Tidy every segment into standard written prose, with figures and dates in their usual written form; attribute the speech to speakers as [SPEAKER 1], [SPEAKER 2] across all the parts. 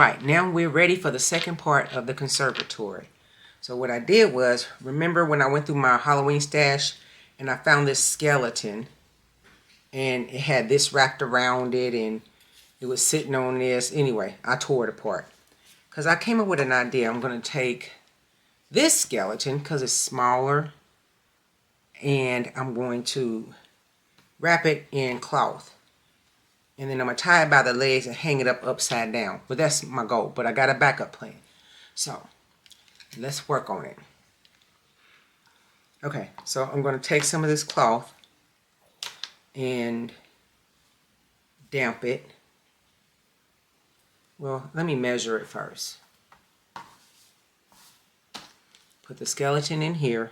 [SPEAKER 1] right, now we're ready for the second part of the conservatory. So what I did was, remember when I went through my Halloween stash and I found this skeleton and it had this wrapped around it and it was sitting on this. Anyway, I tore it apart because I came up with an idea. I'm going to take this skeleton because it's smaller and I'm going to wrap it in cloth. And then I'm going to tie it by the legs and hang it up upside down. But that's my goal. But I got a backup plan. So, let's work on it. Okay, so I'm going to take some of this cloth and damp it. Well, let me measure it first. Put the skeleton in here.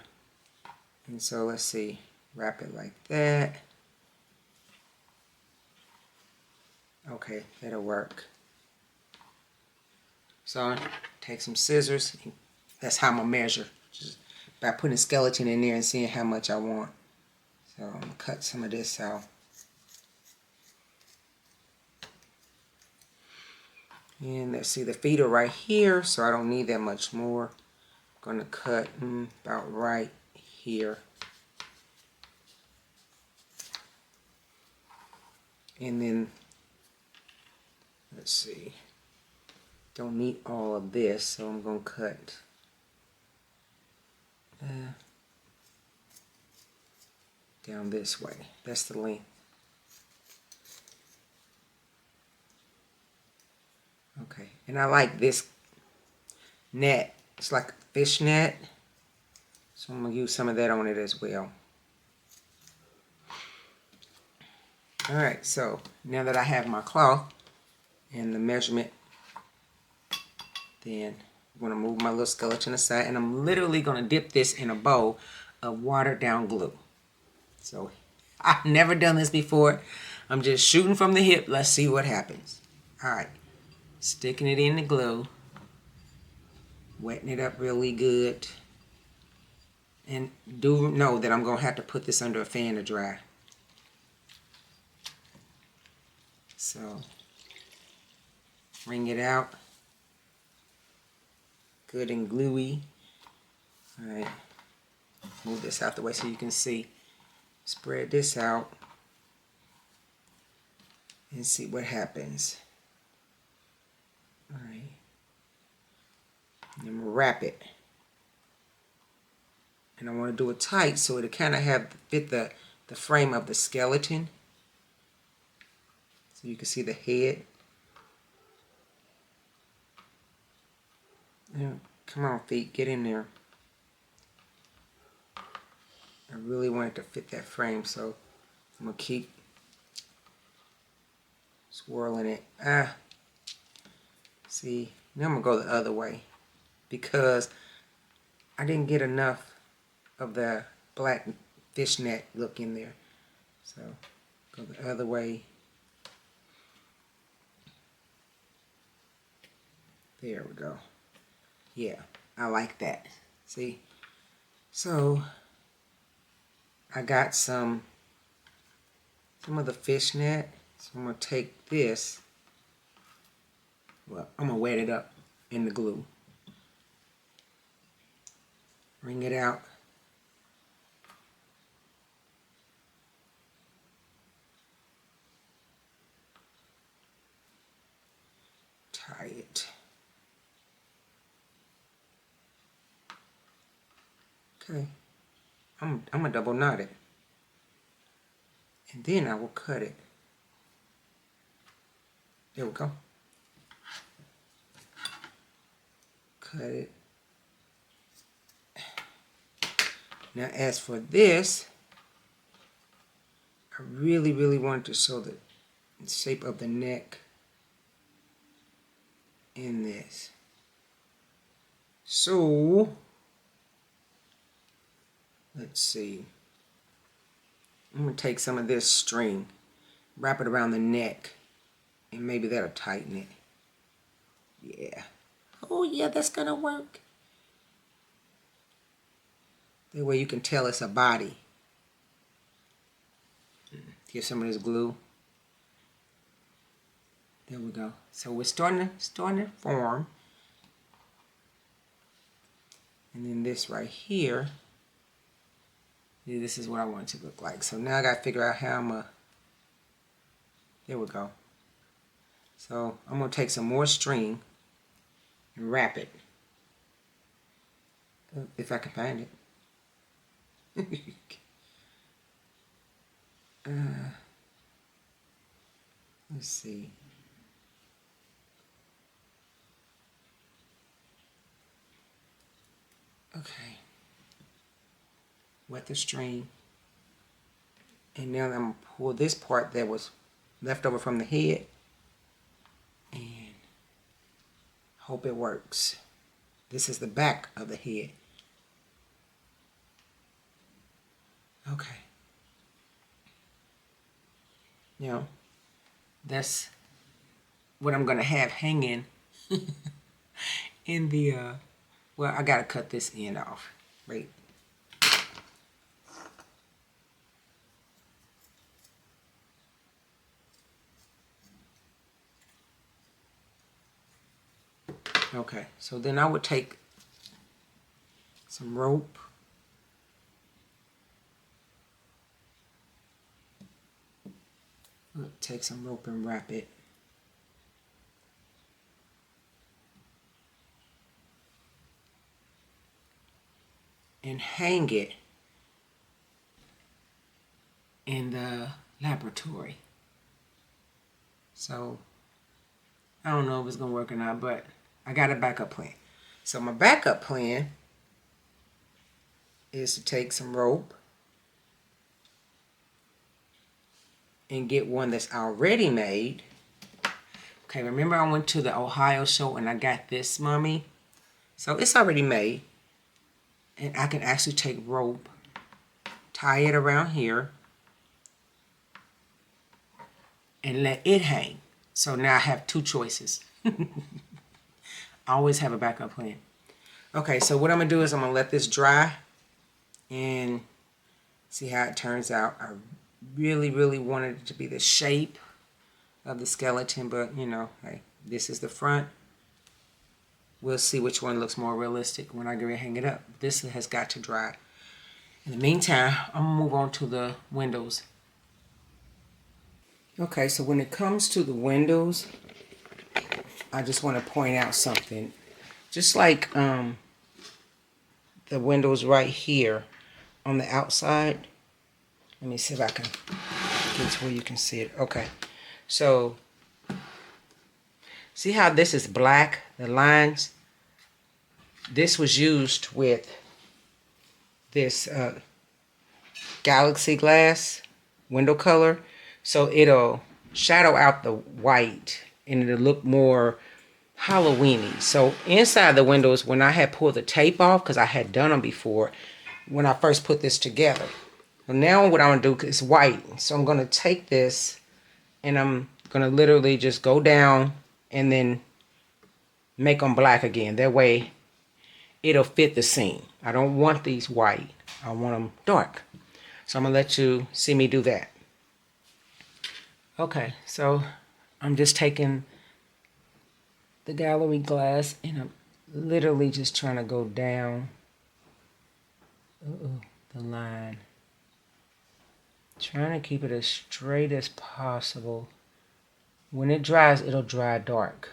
[SPEAKER 1] And so let's see. Wrap it like that. Okay, that'll work. So take some scissors. That's how I'm gonna measure. Just by putting a skeleton in there and seeing how much I want. So I'm gonna cut some of this out. And let's see, the feet are right here, so I don't need that much more. I'm gonna cut about right here. And then let's see. Don't need all of this, so I'm going to cut down this way. That's the length. Okay, and I like this net. It's like a fish net, so I'm going to use some of that on it as well. Alright, so now that I have my cloth and the measurement, then I'm going to move my little skeleton aside, and I'm literally going to dip this in a bowl of watered down glue. So I've never done this before. I'm just shooting from the hip. Let's see what happens. Alright, sticking it in the glue, wetting it up really good, and do know that I'm going to have to put this under a fan to dry. So wring it out. Good and gluey. Alright, move this out the way so you can see. Spread this out and see what happens. Alright, and I'm gonna wrap it. And I want to do it tight so it'll kind of fit the frame of the skeleton. So you can see the head. Yeah, come on, feet, get in there. I really want it to fit that frame, so I'm going to keep swirling it. See, now I'm going to go the other way because I didn't get enough of the black fishnet look in there. So, go the other way. There we go. Yeah, I like that. See? So, I got some of the fishnet. So I'm going to take this. Well, I'm going to wet it up in the glue. Wring it out. Tie it. Okay. I'm going to double knot it. And then I will cut it. There we go. Cut it. Now as for this, I really want to show the shape of the neck in this. So, let's see. I'm going to take some of this string, wrap it around the neck, and maybe that'll tighten it. Yeah. Oh yeah, that's going to work. That way you can tell it's a body. Get some of this glue. There we go. So we're starting to form. And then this right here, this is what I want it to look like. So now I got to figure out how I'm going to, there we go. So I'm going to take some more string and wrap it. If I can find it. Let's see. Okay. Wet the string. And now I'm going to pull this part that was left over from the head and hope it works. This is the back of the head. Okay. Now, that's what I'm going to have hanging in the, well, I got to cut this end off. Right. Okay, so then I would take some rope. Take some rope and wrap it. And hang it in the laboratory. So, I don't know if it's going to work or not, but I got a backup plan. So my backup plan is to take some rope and get one that's already made. Okay, remember I went to the Ohio show and I got this mummy? So it's already made. And I can actually take rope, tie it around here, and let it hang. So now I have two choices. I always have a backup plan. Okay, so what I'm going to do is I'm going to let this dry and see how it turns out. I really, really wanted it to be the shape of the skeleton, but, you know, hey, this is the front. We'll see which one looks more realistic when I get ready to hang it up. This has got to dry. In the meantime, I'm going to move on to the windows. Okay, so when it comes to the windows, I just want to point out something. Just like the windows right here on the outside. Let me see if I can get to where you can see it. Okay, so see how this is black, the lines? This was used with this Galaxy glass window color. So it'll shadow out the white and it'll look more Halloween-y. So inside the windows, when I had pulled the tape off, because I had done them before, when I first put this together. So now what I'm going to do is white. So I'm going to take this and I'm going to literally just go down and then make them black again. That way it'll fit the scene. I don't want these white. I want them dark. So I'm going to let you see me do that. Okay, so I'm just taking the gallery glass and I'm literally just trying to go down the line. Trying to keep it as straight as possible. When it dries, it'll dry dark.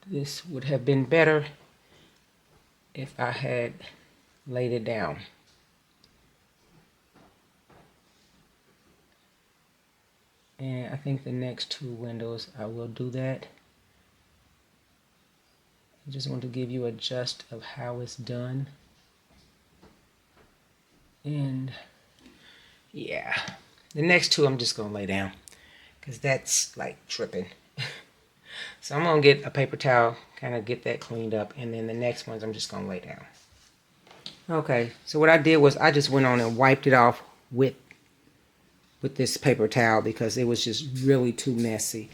[SPEAKER 1] This would have been better if I had laid it down. And I think the next two windows I will do that. I just want to give you a gist of how it's done. And yeah, the next two I'm just going to lay down because that's like tripping. So I'm going to get a paper towel, kind of get that cleaned up. And then the next ones I'm just going to lay down. Okay, so what I did was I just went on and wiped it off with this paper towel because it was just really too messy.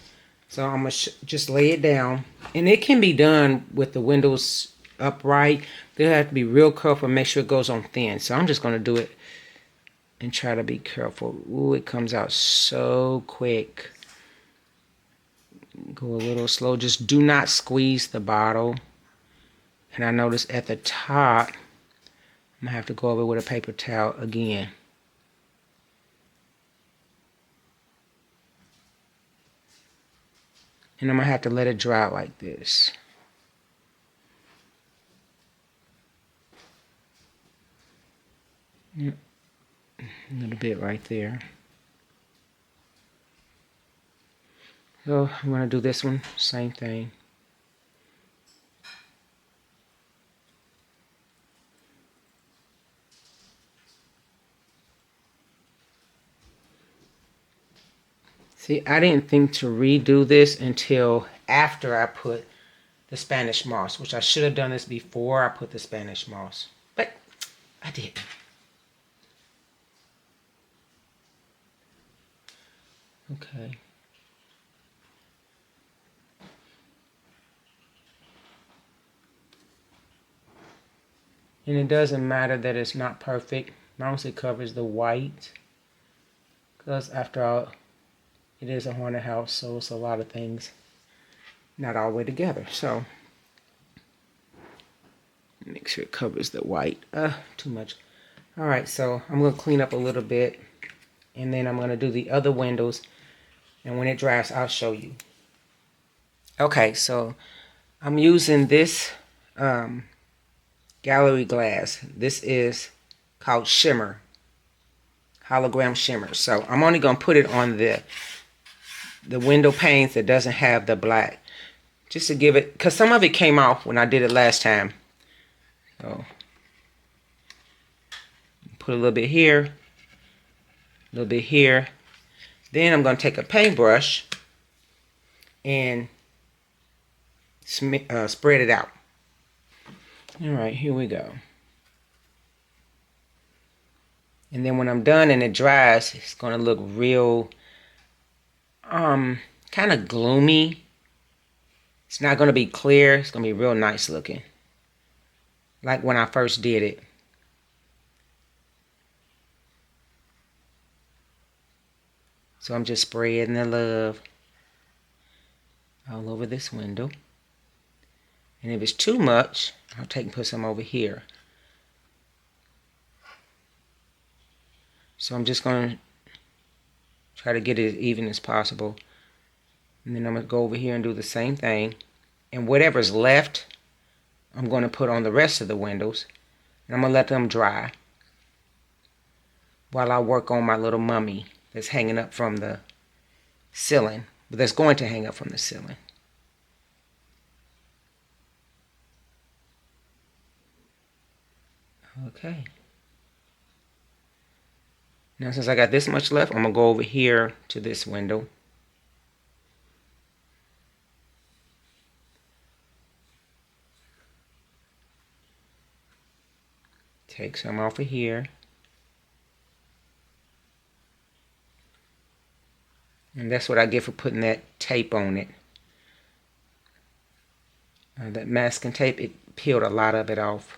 [SPEAKER 1] So I'm going to just lay it down. And it can be done with the windows upright. They have to be real careful and make sure it goes on thin. So I'm just going to do it and try to be careful. Ooh, it comes out so quick. Go a little slow. Just do not squeeze the bottle. And I notice at the top, I'm going to have to go over with a paper towel again. And I'm going to have to let it dry like this. A little bit right there. So I'm going to do this one, same thing. See, I didn't think to redo this until after I put the Spanish moss, which I should have done this before I put the Spanish moss, but I didn't. Okay. And it doesn't matter that it's not perfect, as long as it covers the white. Because after all, it is a haunted house, so it's a lot of things not all the way together. So make sure it covers the white. Too much. All right, so I'm going to clean up a little bit, and then I'm going to do the other windows, and when it dries, I'll show you. Okay, so I'm using this gallery glass. This is called Shimmer, hologram shimmer. So I'm only going to put it on the window panes that doesn't have the black, just to give it, because some of it came off when I did it last time. So put a little bit here, a little bit here. Then I'm going to take a paintbrush and spread it out. All right, here we go. And then when I'm done and it dries, it's going to look real, kind of gloomy. It's not going to be clear. It's going to be real nice looking, like when I first did it. So I'm just spreading the love all over this window. And if it's too much, I'll take and put some over here. So I'm just going to try to get it as even as possible. And then I'm going to go over here and do the same thing. And whatever's left, I'm going to put on the rest of the windows. And I'm going to let them dry while I work on my little mummy that's hanging up from the ceiling. But that's going to hang up from the ceiling. Okay. Now since I got this much left, I'm going to go over here to this window. Take some off of here. And that's what I get for putting that tape on it. That masking tape, it peeled a lot of it off.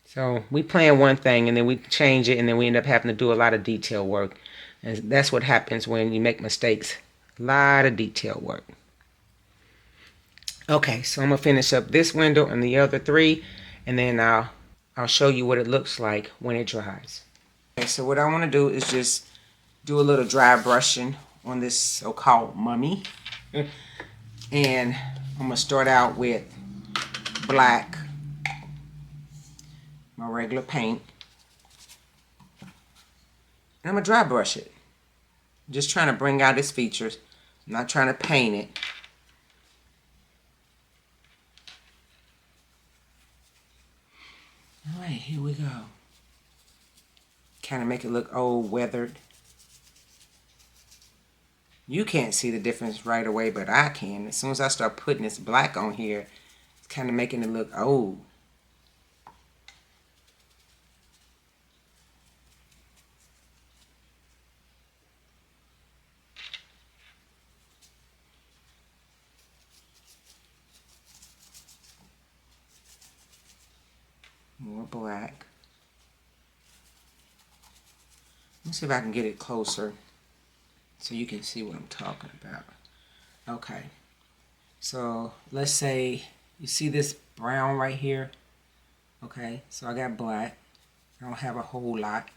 [SPEAKER 1] So we plan one thing and then we change it and then we end up having to do a lot of detail work. And that's what happens when you make mistakes. A lot of detail work. Okay, so I'm going to finish up this window and the other three, and then I'll show you what it looks like when it dries. Okay, so what I want to do is just do a little dry brushing on this so-called mummy. And I'm going to start out with black, my regular paint. And I'm going to dry brush it. Just trying to bring out its features. I'm not trying to paint it. Alright, here we go. Kind of make it look old, weathered. You can't see the difference right away, but I can. As soon as I start putting this black on here, it's kind of making it look old. More black. Let's see if I can get it closer so you can see what I'm talking about. Okay, so let's say you see this brown right here. Okay, so I got black. I don't have a whole lot,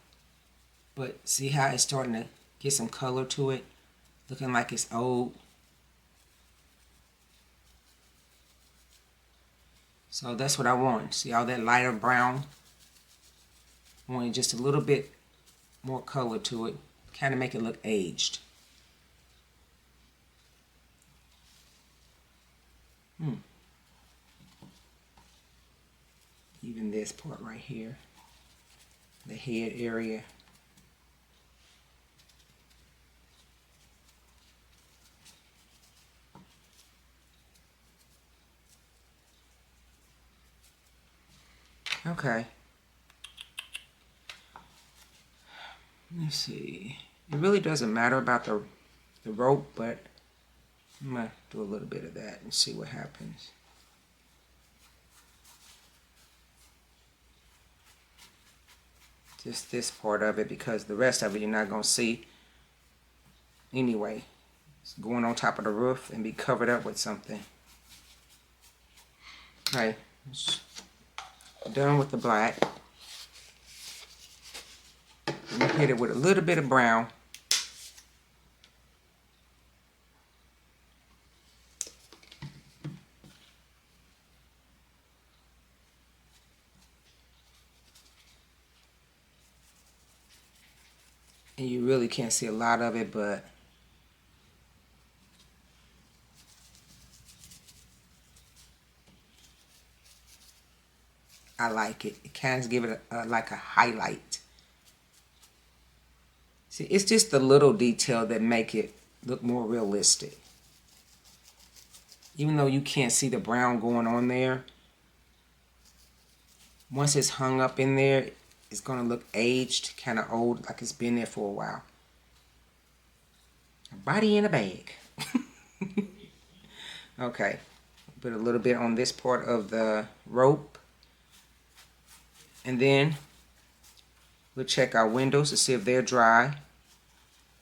[SPEAKER 1] but see how it's starting to get some color to it, looking like it's old. So that's what I want. See all that lighter brown? I want just a little bit more color to it, kind of make it look aged. Even this part right here, the head area. Okay. Let's see. It really doesn't matter about the rope, but I'm going to do a little bit of that and see what happens. Just this part of it, because the rest of it you're not going to see anyway. It's going on top of the roof and be covered up with something. Okay, done with the black. I'm going to hit it with a little bit of brown. And you really can't see a lot of it, but I like it. It kind of gives it like a highlight. See, it's just the little detail that make it look more realistic. Even though you can't see the brown going on there, once it's hung up in there, it's going to look aged, kind of old, like it's been there for a while. A body in a bag. Okay, put a little bit on this part of the rope. And then we'll check our windows to see if they're dry.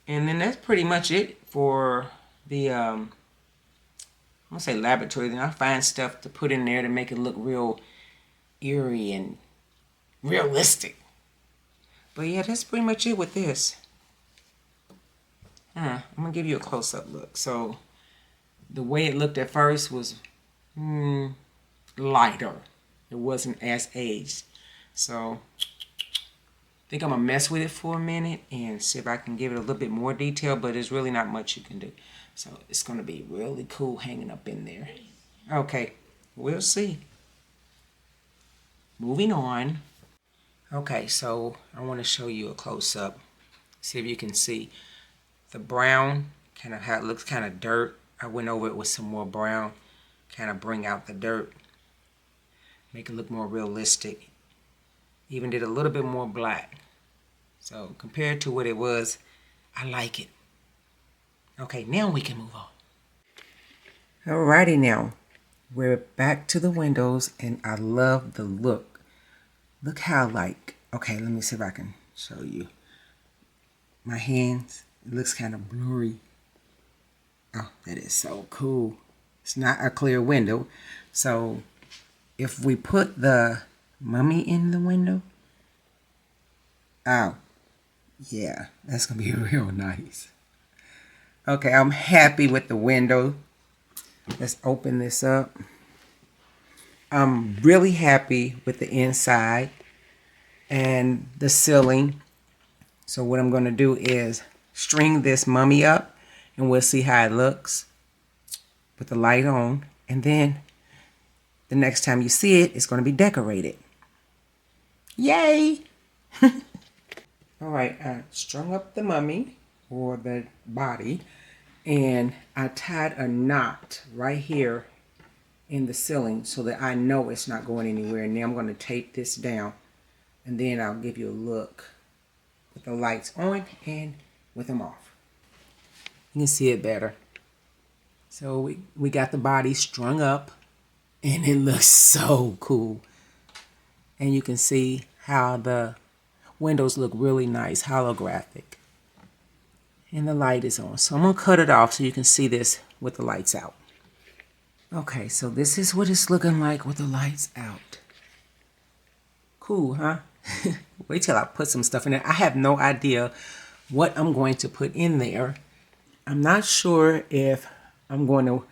[SPEAKER 1] And then that's pretty much it for the, I'm going to say laboratory. Then I find stuff to put in there to make it look real eerie and realistic. But yeah, that's pretty much it with this. I'm going to give you a close-up look. So the way it looked at first was lighter. It wasn't as aged. So I think I'm going to mess with it for a minute and see if I can give it a little bit more detail, but there's really not much you can do. So it's going to be really cool hanging up in there. Okay, we'll see. Moving on. Okay, so I want to show you a close-up. See if you can see the brown, kind of how it looks kind of dirt. I went over it with some more brown, kind of bring out the dirt, make it look more realistic. Even did a little bit more black. So compared to what it was, I like it. Okay, now we can move on. Alrighty now, we're back to the windows and I love the look. Look how okay, let me see if I can show you. My hands, it looks kind of blurry. Oh, that is so cool. It's not a clear window. So if we put the mummy in the window, oh, yeah, that's going to be real nice. Okay, I'm happy with the window. Let's open this up. I'm really happy with the inside and the ceiling. So what I'm going to do is string this mummy up and we'll see how it looks with the light on. And then the next time you see it, it's going to be decorated. Yay! All right, I strung up the mummy or the body and I tied a knot right here in the ceiling so that I know it's not going anywhere. And then I'm going to tape this down and then I'll give you a look with the lights on and with them off. You can see it better. So we got the body strung up and it looks so cool. And you can see how windows look really nice, holographic. And the light is on. So I'm going to cut it off so you can see this with the lights out. Okay, so this is what it's looking like with the lights out. Cool, huh? Wait till I put some stuff in there. I have no idea what I'm going to put in there. I'm not sure if I'm going to,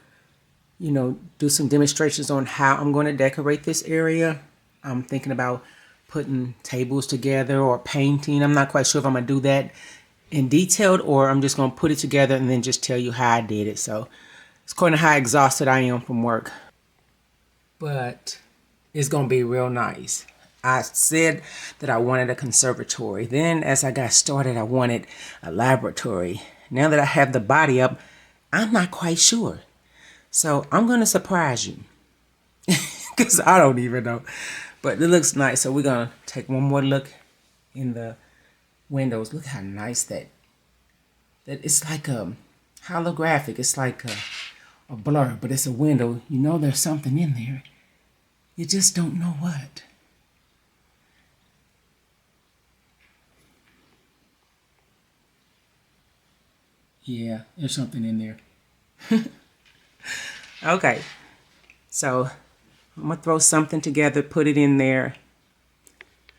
[SPEAKER 1] do some demonstrations on how I'm going to decorate this area. I'm thinking about putting tables together or painting. I'm not quite sure if I'm going to do that in detail or I'm just going to put it together and then just tell you how I did it. So it's according to how exhausted I am from work. But it's going to be real nice. I said that I wanted a conservatory. Then as I got started, I wanted a laboratory. Now that I have the body up, I'm not quite sure. So I'm going to surprise you. Because I don't even know. But it looks nice. So we're going to take one more look in the windows. Look how nice that it's like a holographic. It's like a blur, but it's a window. You know there's something in there. You just don't know what. Yeah, there's something in there. Okay, so I'm going to throw something together, put it in there,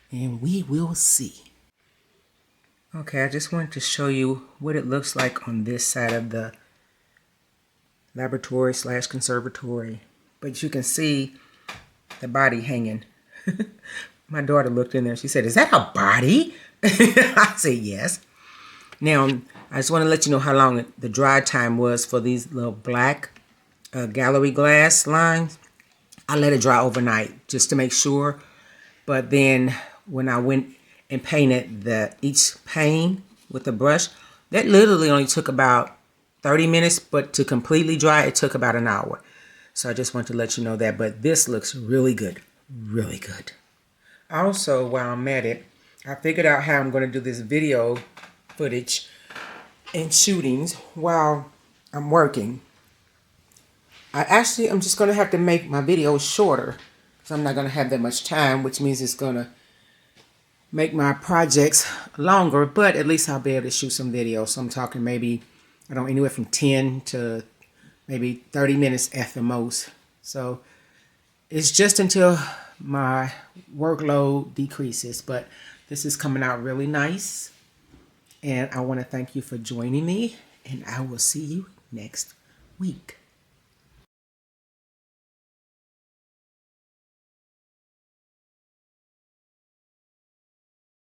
[SPEAKER 1] and we will see. Okay, I just wanted to show you what it looks like on this side of the laboratory / conservatory. But you can see the body hanging. My daughter looked in there. She said, "Is that a body?" I said, "Yes." Now, I just want to let you know how long the dry time was for these little black gallery glass lines. I let it dry overnight just to make sure. But then when I went and painted each pane with a brush, that literally only took about 30 minutes, but to completely dry, it took about an hour. So I just want to let you know that. But this looks really good, really good. Also, while I'm at it, I figured out how I'm going to do this video footage and shootings while I'm working. I'm just going to have to make my videos shorter because I'm not going to have that much time, which means it's going to make my projects longer, but at least I'll be able to shoot some videos. So I'm talking maybe, anywhere from 10 to maybe 30 minutes at the most. So it's just until my workload decreases, but this is coming out really nice. And I want to thank you for joining me, and I will see you next week.